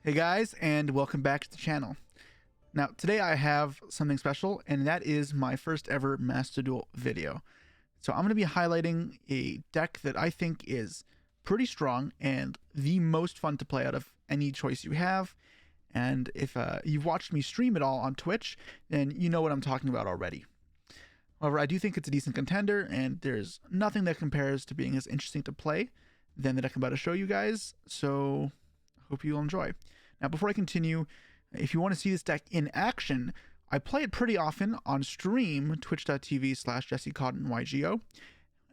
Hey guys, and welcome back to the channel. Now, today I have something special, and that is my first ever Master Duel video. So I'm going to be highlighting a deck that I think is pretty strong and the most fun to play out of any choice you have. And if you've watched me stream it all on Twitch, then you know what I'm talking about already. However, I do think it's a decent contender, and there's nothing that compares to being as interesting to play than the deck I'm about to show you guys. So hope you'll enjoy. Now, before I continue, if you want to see this deck in action, I play it pretty often on stream, twitch.tv/JesseKotton YuGiOh,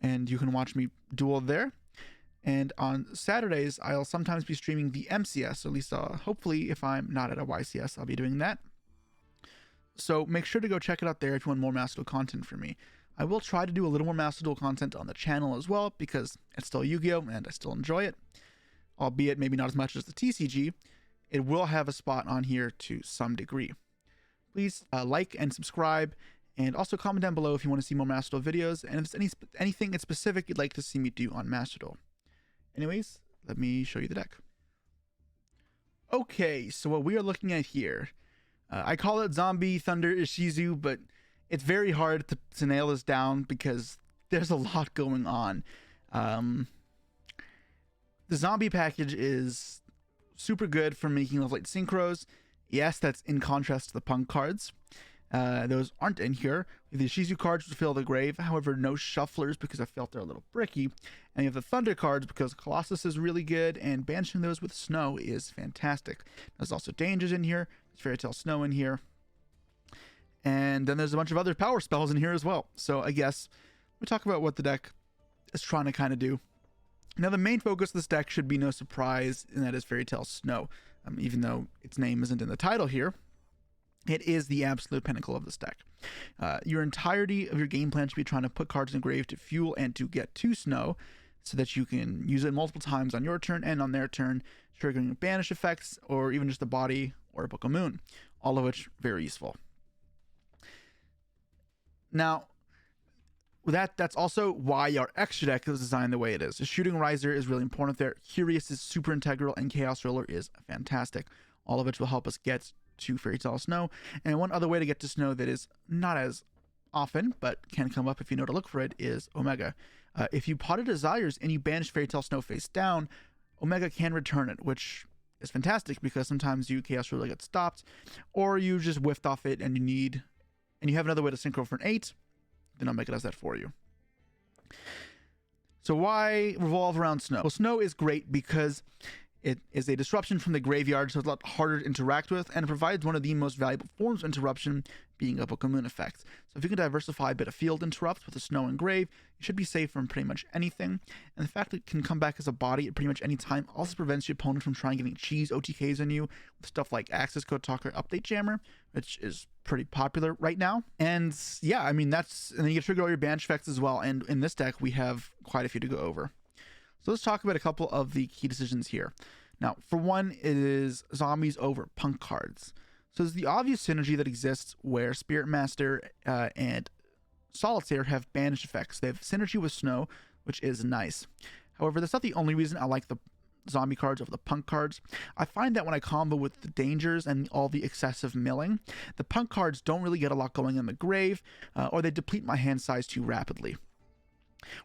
and you can watch me duel there. And on Saturdays, I'll sometimes be streaming the MCS, at least hopefully if I'm not at a YCS, I'll be doing that. So make sure to go check it out there if you want more Master Duel content from me. I will try to do a little more Master Duel content on the channel as well, because it's still Yu-Gi-Oh! And I still enjoy it. Albeit maybe not as much as the TCG, it will have a spot on here to some degree. Please like and subscribe, and also comment down below if you want to see more Master Duel videos, and if there's anything in specific you'd like to see me do on Master Duel. Anyways, let me show you the deck. Okay, so what we are looking at here, I call it Zombie Thunder Ishizu, but it's very hard to nail this down because there's a lot going on. The zombie package is super good for making level 8 synchros. Yes, that's in contrast to the punk cards. Those aren't in here. The Ishizu cards would fill the grave, however, no shufflers because I felt they're a little bricky. And you have the Thunder cards because Colossus is really good, and banishing those with Snow is fantastic. There's also Dangers in here. There's Fairy Tale Snow in here. And then there's a bunch of other power spells in here as well. So I guess we talk about what the deck is trying to kind of do. Now, the main focus of this deck should be no surprise, and that is Fairy Tale Snow. Even though its name isn't in the title here, it is the absolute pinnacle of this deck. Your entirety of your game plan should be trying to put cards in the grave to fuel and to get to Snow, so that you can use it multiple times on your turn and on their turn, triggering banish effects, or even just a body or a Book of Moon, all of which very useful. Now, that's also why our extra deck is designed the way it is. The Shooting Riser is really important there. Curious is super integral, and Chaos Roller is fantastic. All of which will help us get to Fairy Tale Snow. And one other way to get to Snow that is not as often, but can come up if you know to look for it, is Omega. If you Pot of Desires and you banish Fairy Tale Snow face down, Omega can return it, which is fantastic because sometimes you Chaos Roller get stopped, or you just whiffed off it and you have another way to synchro for an 8. Then Omega does that for you. So why revolve around Snow? Well, Snow is great because it is a disruption from the graveyard, so it's a lot harder to interact with, and it provides one of the most valuable forms of interruption, being a Book of Moon effect. So if you can diversify a bit of field interrupt with the Snow and Grave, you should be safe from pretty much anything. And the fact that it can come back as a body at pretty much any time also prevents your opponent from trying getting cheese OTKs on you with stuff like Access Code Talker, Update Jammer, which is pretty popular right now. And yeah, I mean, and then you can trigger all your banish effects as well. And in this deck, we have quite a few to go over. So let's talk about a couple of the key decisions here. Now, for one, it is zombies over punk cards. So there's the obvious synergy that exists where Spirit Master and Solitaire have banish effects. They have synergy with Snow, which is nice. However, that's not the only reason I like the zombie cards over the punk cards. I find that when I combo with the Dangers and all the excessive milling, the punk cards don't really get a lot going in the grave, or they deplete my hand size too rapidly.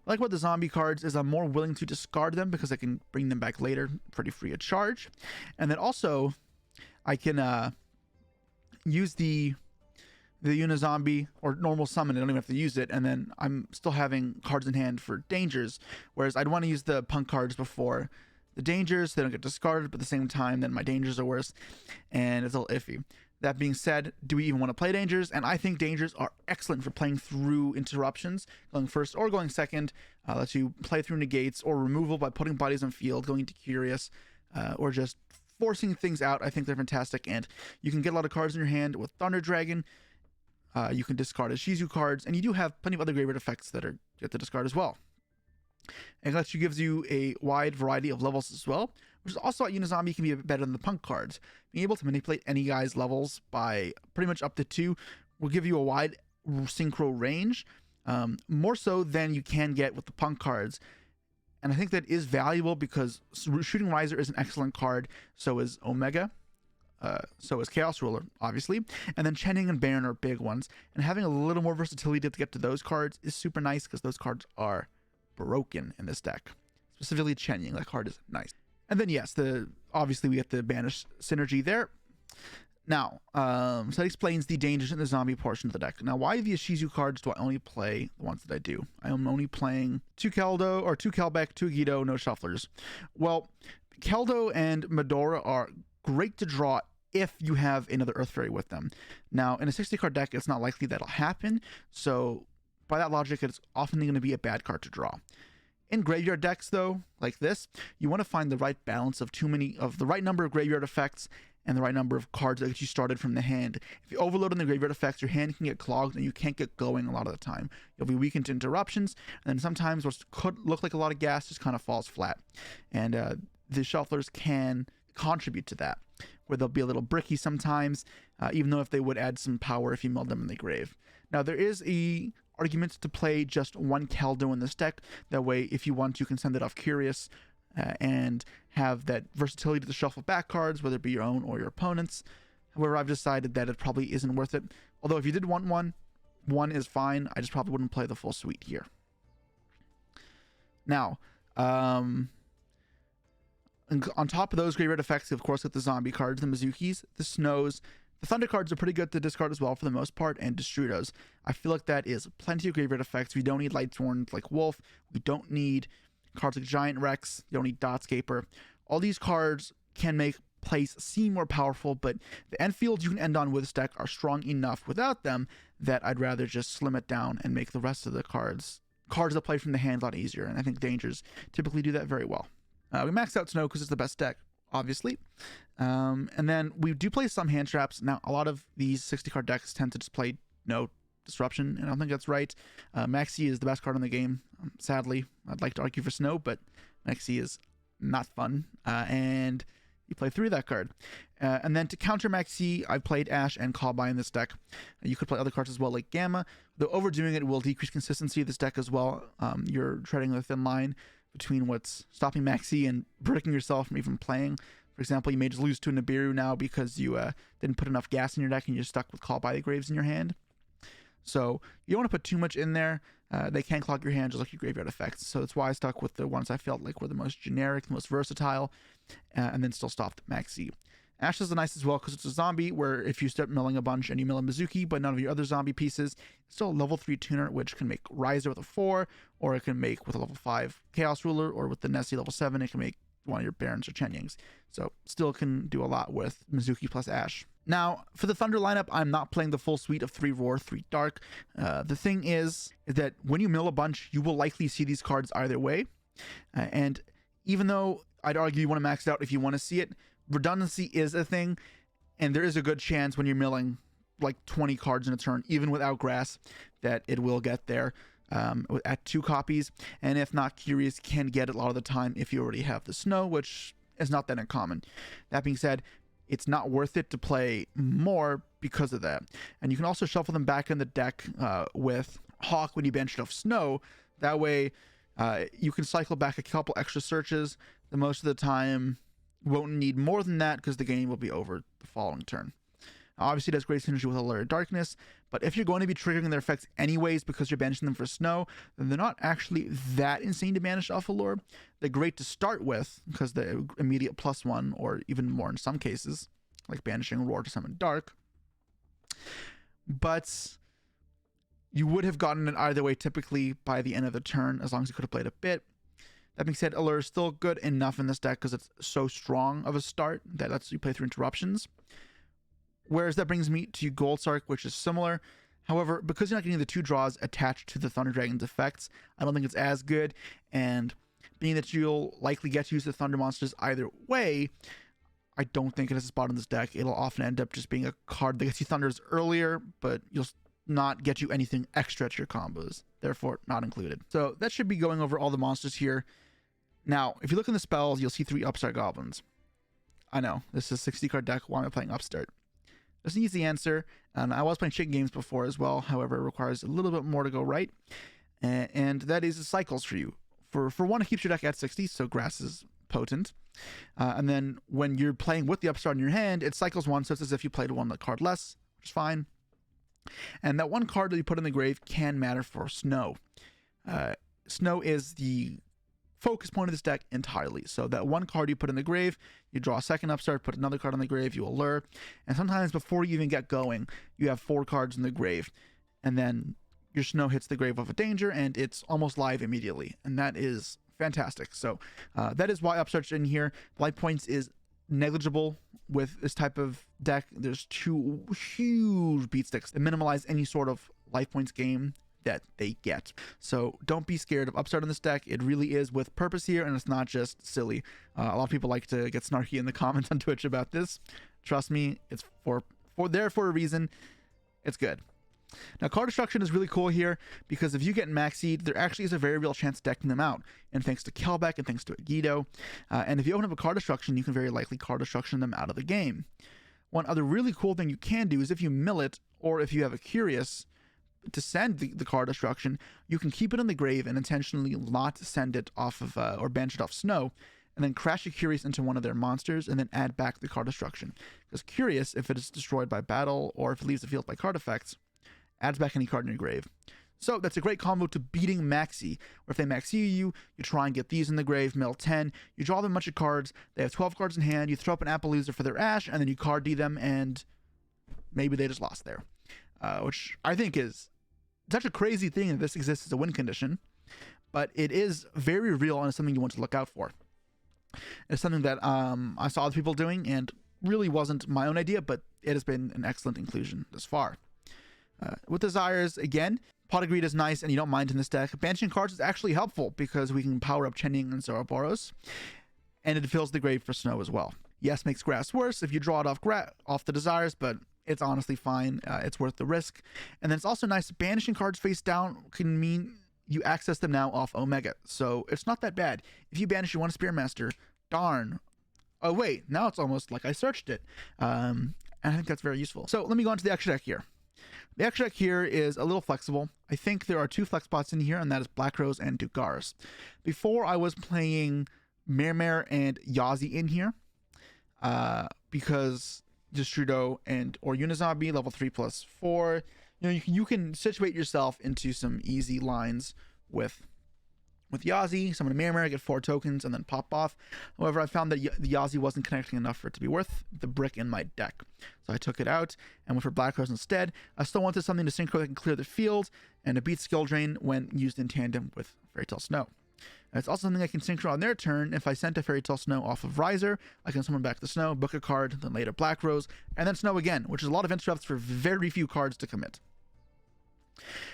What I like about the zombie cards is I'm more willing to discard them because I can bring them back later pretty free of charge. And then also, I can use the Unizombie or normal summon. I don't even have to use it, and then I'm still having cards in hand for Dangers, whereas I'd want to use the punk cards before the Dangers. They don't get discarded, but at the same time, then my Dangers are worse, and it's a little iffy. That being said, do we even want to play Dangers? And I think Dangers are excellent for playing through interruptions, going first or going second. Lets you play through negates or removal by putting bodies on field, going to Curious, or just forcing things out. I think they're fantastic, and you can get a lot of cards in your hand with Thunder Dragon. You can discard Ishizu cards, and you do have plenty of other graveyard effects that are get to discard as well. And it gives you a wide variety of levels as well, which is also at Unizombie can be a bit better than the punk cards. Being able to manipulate any guy's levels by pretty much up to 2 will give you a wide synchro range, more so than you can get with the punk cards. And I think that is valuable because Shooting Riser is an excellent card. So is Omega. So is Chaos Ruler, obviously. And then Channing and Baron are big ones. And having a little more versatility to get to those cards is super nice because those cards are broken in this deck. Specifically Channing, that card is nice. And then yes, obviously we get the Banish synergy there. Now, so that explains the dangers in the zombie portion of the deck. Now, why the Ishizu cards do I only play the ones that I do? I am only playing 2 Keldo, or 2 Kelbeck, 2 YuGiOh, no shufflers. Well, Keldo and Medora are great to draw if you have another Earth Fairy with them. Now, in a 60 card deck, it's not likely that'll happen. So by that logic, it's often going to be a bad card to draw. In graveyard decks, though, like this, you want to find the right balance of the right number of graveyard effects and the right number of cards that get you started from the hand. If you overload on the graveyard effects, your hand can get clogged and you can't get going a lot of the time. You'll be weakened to interruptions, and then sometimes what could look like a lot of gas just kind of falls flat. And the shufflers can contribute to that, where they'll be a little bricky sometimes, even though if they would add some power if you mill them in the grave. Now, there is a argument to play just 1 Keldo in this deck. That way, if you want, you can send it off Curious and have that versatility to shuffle back cards, whether it be your own or your opponent's. However, I've decided that it probably isn't worth it. Although if you did want one is fine. I just probably wouldn't play the full suite here. Now, on top of those graveyard effects, you of course get the zombie cards, the Mizukis, the Snows. The Thunder cards are pretty good to discard as well for the most part, and Destrudos. I feel like that is plenty of graveyard effects. We don't need Lightsworn like Wolf. We don't need cards like Giant Rex. You don't need Dotscaper. All these cards can make plays seem more powerful, but the end fields you can end on with this deck are strong enough without them that I'd rather just slim it down and make the rest of the cards that play from the hand a lot easier. And I think Dangers typically do that very well. We maxed out Snow because it's the best deck, obviously. And then we do play some hand traps. Now, a lot of these 60 card decks tend to just play no disruption, and I don't think that's right. Maxi is the best card in the game. Sadly, I'd like to argue for Snow, but Maxi is not fun. And you play 3 of that card. And then to counter Maxi, I've played Ash and Callby in this deck. You could play other cards as well, like Gamma. Though overdoing it will decrease consistency of this deck as well. You're treading a thin line between what's stopping Maxi and protecting yourself from even playing. For example, you may just lose to a Nibiru now because you didn't put enough gas in your deck and you're stuck with Call by the Graves in your hand. So you don't want to put too much in there. They can clog your hand just like your graveyard effects. So that's why I stuck with the ones I felt like were the most generic, the most versatile, and then still stopped Maxi. Ash is nice as well because it's a zombie where if you start milling a bunch and you mill a Mizuki but none of your other zombie pieces, it's still a level 3 tuner which can make Riser with a 4, or it can make with a level 5 Chaos Ruler, or with the Nessie level 7 it can make one of your Barons or Chenyings. So still can do a lot with Mizuki plus Ash. Now, for the Thunder lineup, I'm not playing the full suite of 3 Roar, 3 Dark. The thing is that when you mill a bunch, you will likely see these cards either way. And even though I'd argue you want to max it out if you want to see it, redundancy is a thing, and there is a good chance when you're milling like 20 cards in a turn, even without grass, that it will get there at 2 copies. And if not, Curious can get it a lot of the time if you already have the Snow, which is not that uncommon. That being said, it's not worth it to play more because of that. And you can also shuffle them back in the deck with Hawk when you bench enough Snow. That way you can cycle back a couple extra searches. The most of the time won't need more than that because the game will be over the following turn. Obviously, it has great synergy with Allure Darkness, but if you're going to be triggering their effects anyways because you're banishing them for Snow, then they're not actually that insane to banish off Allure. They're great to start with because they're immediate +1, or even more in some cases, like banishing Roar to summon Dark. But you would have gotten it either way typically by the end of the turn, as long as you could have played a bit. That being said, Allure is still good enough in this deck because it's so strong of a start that lets you play through interruptions. Whereas that brings me to Goldsark, which is similar. However, because you're not getting the 2 draws attached to the Thunder Dragon's effects, I don't think it's as good. And being that you'll likely get to use the Thunder monsters either way, I don't think it has a spot in this deck. It'll often end up just being a card that gets you Thunders earlier, but you'll not get you anything extra to your combos. Therefore, not included. So that should be going over all the monsters here. Now, if you look in the spells, you'll see 3 Upstart Goblins. I know, this is a 60 card deck. Why am I playing Upstart? There's an easy answer, and I was playing chicken games before as well. However, it requires a little bit more to go right, and that is the cycles for you. For one, it keeps your deck at 60, so grass is potent. And then when you're playing with the upstart in your hand, it cycles one, so it's as if you played one card less, which is fine. And that one card that you put in the grave can matter for Snow. Snow is the focus point of this deck entirely. So that one card you put in the grave, you draw a second upstart, put another card in the grave, you allure. And sometimes before you even get going, you have 4 cards in the grave. And then your Snow hits the grave of a danger, and it's almost live immediately. And that is fantastic. So that is why upstart's in here. Life points is negligible with this type of deck. There's 2 huge beat sticks that minimize any sort of life points gain that they get. So don't be scared of upstart in this deck. It really is with purpose here, and it's not just silly. A lot of people like to get snarky in the comments on Twitch about this. Trust me, it's for a reason. It's good. Now, card destruction is really cool here because if you get Maxied, there actually is a very real chance of decking them out. And thanks to Kelbeck and thanks to YuGiOh. And if you open up a card destruction, you can very likely card destruction them out of the game. One other really cool thing you can do is if you mill it, or if you have a Curious to send the card destruction, you can keep it in the grave and intentionally not send it off of, or banish it off Snow, and then crash a Curious into one of their monsters and then add back the card destruction. Because Curious, if it is destroyed by battle or if it leaves the field by card effects, adds back any card in your grave. So that's a great combo to beating Maxi, where if they Maxi you, you try and get these in the grave, mill 10, you draw them a bunch of cards, they have 12 cards in hand, you throw up an Appaloosa for their Ash, and then you card D them, and maybe they just lost there. Which I think is such a crazy thing that this exists as a win condition, but it is very real and it's something you want to look out for. It's something that I saw other people doing and really wasn't my own idea, but it has been an excellent inclusion thus far. With Desires, again, Pot of Greed is nice and you don't mind in this deck. Banishing cards is actually helpful because we can power up Chenying and Zoroboros, and it fills the grave for Snow as well. Yes, makes grass worse if you draw it off the Desires, but it's honestly fine. It's worth the risk. And then it's also nice, banishing cards face down can mean you access them now off Omega, so it's not that bad. If you banish, you want a Spearmaster, darn. Oh wait, now it's almost like I searched it. And I think that's very useful. So let me go on to the extra deck here. The extra deck here is a little flexible. I think there are 2 flex spots in here, and that is Black Rose and Dugaris. Before, I was playing Mermare and Yazi in here because Destrudo or Unizombie level 3+4. You know, you can situate yourself into some easy lines with Yazi, summon a Mermare, get 4 tokens, and then pop off. However, I found that the Yazi wasn't connecting enough for it to be worth the brick in my deck. So I took it out and went for Black Rose instead. I still wanted something to synchro that can clear the field, and it beats Skill Drain when used in tandem with Fairy Tale Snow. And it's also something I can synchro on their turn. If I sent a Fairy Tale Snow off of Riser, I can summon back the Snow, book a card, then later Black Rose, and then Snow again, which is a lot of interrupts for very few cards to commit.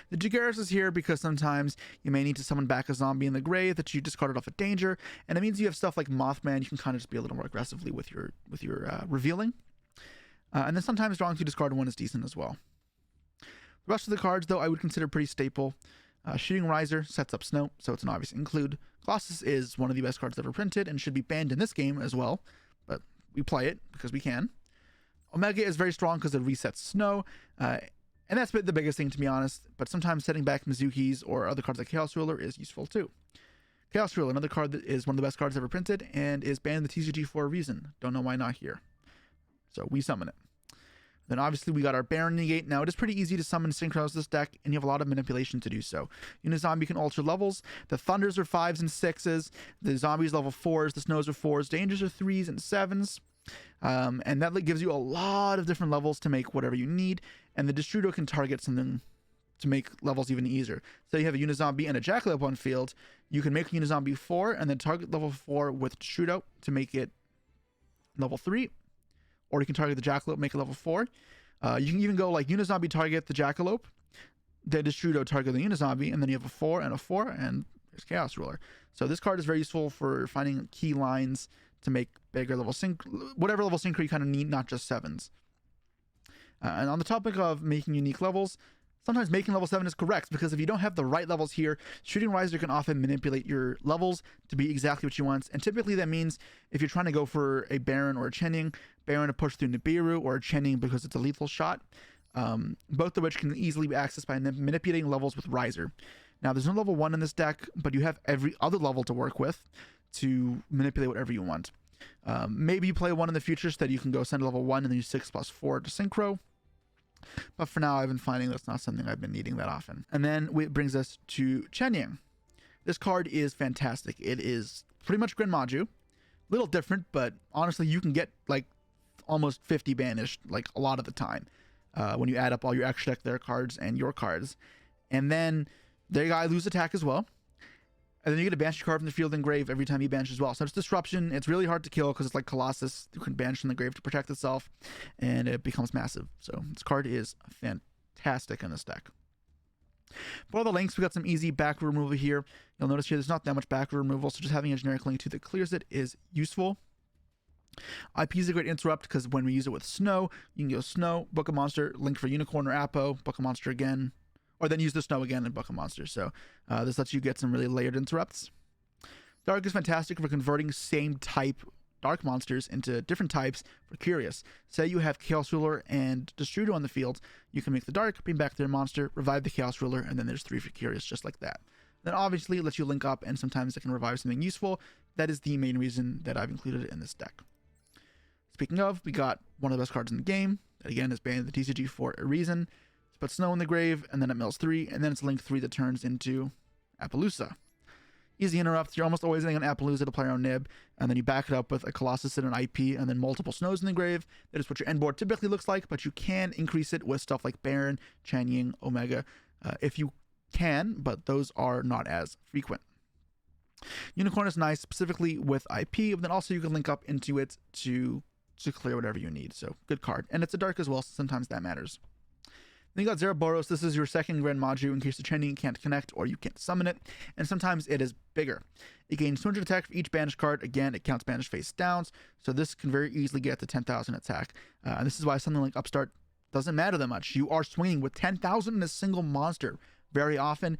The Dugaris is here because sometimes you may need to summon back a zombie in the grave that you discarded off a danger, and it means you have stuff like Mothman. You can kind of just be a little more aggressively with your revealing, and then sometimes drawing to discard one is decent as well. The rest of the cards, though, I would consider pretty staple. Shooting Riser sets up Snow, so it's an obvious include. Colossus is one of the best cards ever printed and should be banned in this game as well, but we play it because we can. Omega is very strong because it resets Snow, and that's the biggest thing, to be honest, but sometimes setting back Mizuki's or other cards like Chaos Ruler is useful too. Chaos Ruler, another card that is one of the best cards ever printed and is banned in the TCG for a reason. Don't know why not here. So we summon it. Then obviously we got our Baron Negate. Now it is pretty easy to summon Synchros this deck, and you have a lot of manipulation to do so. Unizombie can alter levels. The Thunders are 5s and 6s. The Zombies level 4s. The Snows are 4s. Dangers are 3s and 7s. And that gives you a lot of different levels to make whatever you need. And the Destrudo can target something to make levels even easier. So you have a Unizombie and a Jackalope on field. You can make Unizombie 4 and then target level 4 with Destrudo to make it level 3. Or you can target the Jackalope, make it level 4. You can even go like Unizombie target the Jackalope, the Destrudo target the Unizombie, and then you have a 4 and a 4, and there's Chaos Ruler. So this card is very useful for finding key lines to make bigger level whatever level synchro you kind of need, not just 7s. And on the topic of making unique levels, sometimes making level 7 is correct, because if you don't have the right levels here, Shooting Riser can often manipulate your levels to be exactly what you want. And typically that means if you're trying to go for a Baron or a Chenying, Baron to push through Nibiru, or a Chenying because it's a lethal shot, both of which can easily be accessed by manipulating levels with Riser. Now, there's no level 1 in this deck, but you have every other level to work with to manipulate whatever you want. Maybe you play 1 in the future so that you can go send level 1 and then use 6+4 to synchro. But for now, I've been finding that's not something I've been needing that often. And then it brings us to Chenying. This card is fantastic. It is pretty much Grand Maju. Little different, but honestly, you can get like almost 50 banished like a lot of the time when you add up all your extra deck their cards and your cards. And then their guy lose attack as well. And then you get a banish card from the field and grave every time you banish as well. So it's disruption. It's really hard to kill because it's like Colossus. You can banish from the grave to protect itself, and it becomes massive. So this card is fantastic in this deck. For all the links, we got some easy back removal here. You'll notice here there's not that much back removal, so just having a generic link to that clears it is useful. IP is a great interrupt because when we use it with Snow, you can go Snow, book a monster, link for Unicorn or Apo, book a monster again, or then use the Snow again and book a monster. So this lets you get some really layered interrupts. Dark is fantastic for converting same type dark monsters into different types for Curious. Say you have Chaos Ruler and Distributor on the field, you can make the Dark, bring back their monster, revive the Chaos Ruler, and then there's 3 for Curious, just like that. Then obviously it lets you link up, and sometimes it can revive something useful. That is the main reason that I've included it in this deck. Speaking of, we got one of the best cards in the game. That again is banned in the TCG for a reason. Put Snow in the grave, and then it mills 3, and then it's link 3 that turns into Appaloosa. Easy interrupt. You're almost always getting an Appaloosa to play around Nib, and then you back it up with a Colossus and an IP, and then multiple Snows in the grave. That is what your end board typically looks like, but you can increase it with stuff like Baron, Chenying, Omega, if you can, but those are not as frequent. Unicorn is nice, specifically with IP, but then also you can link up into it to clear whatever you need. So good card, and it's a dark as well, so sometimes that matters. Then you got Zeraboros. This is your second Grand Maju in case the Chenying can't connect or you can't summon it, and sometimes it is bigger. It gains 200 attack for each banished card. Again, it counts banished face downs, so this can very easily get to 10,000 attack. And this is why something like Upstart doesn't matter that much. You are swinging with 10,000 in a single monster very often,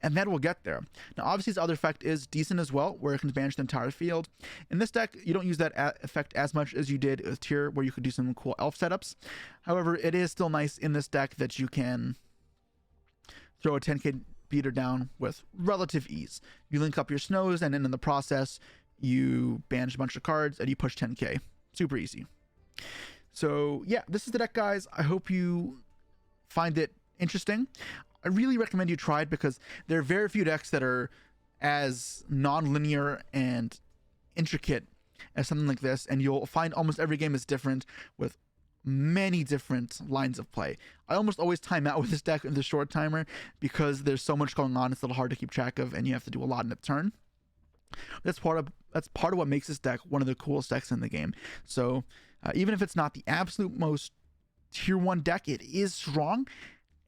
and that will get there. Now, obviously, its other effect is decent as well, where it can banish the entire field. In this deck, you don't use that effect as much as you did with Tier, where you could do some cool elf setups. However, it is still nice in this deck that you can throw a 10k beater down with relative ease. You link up your Snows, and then in the process, you banish a bunch of cards, and you push 10k. Super easy. So, yeah, this is the deck, guys. I hope you find it interesting. I really recommend you try it because there are very few decks that are as non-linear and intricate as something like this, and you'll find almost every game is different with many different lines of play. I almost always time out with this deck in the short timer because there's so much going on. It's a little hard to keep track of, and you have to do a lot in a turn. That's part of what makes this deck one of the coolest decks in the game. So even if it's not the absolute most tier 1 deck, it is strong.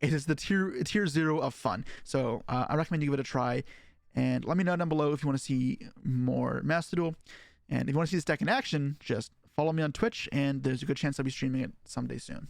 It is the tier 0 of fun. So I recommend you give it a try. And let me know down below if you want to see more Master Duel. And if you want to see this deck in action, just follow me on Twitch, and there's a good chance I'll be streaming it someday soon.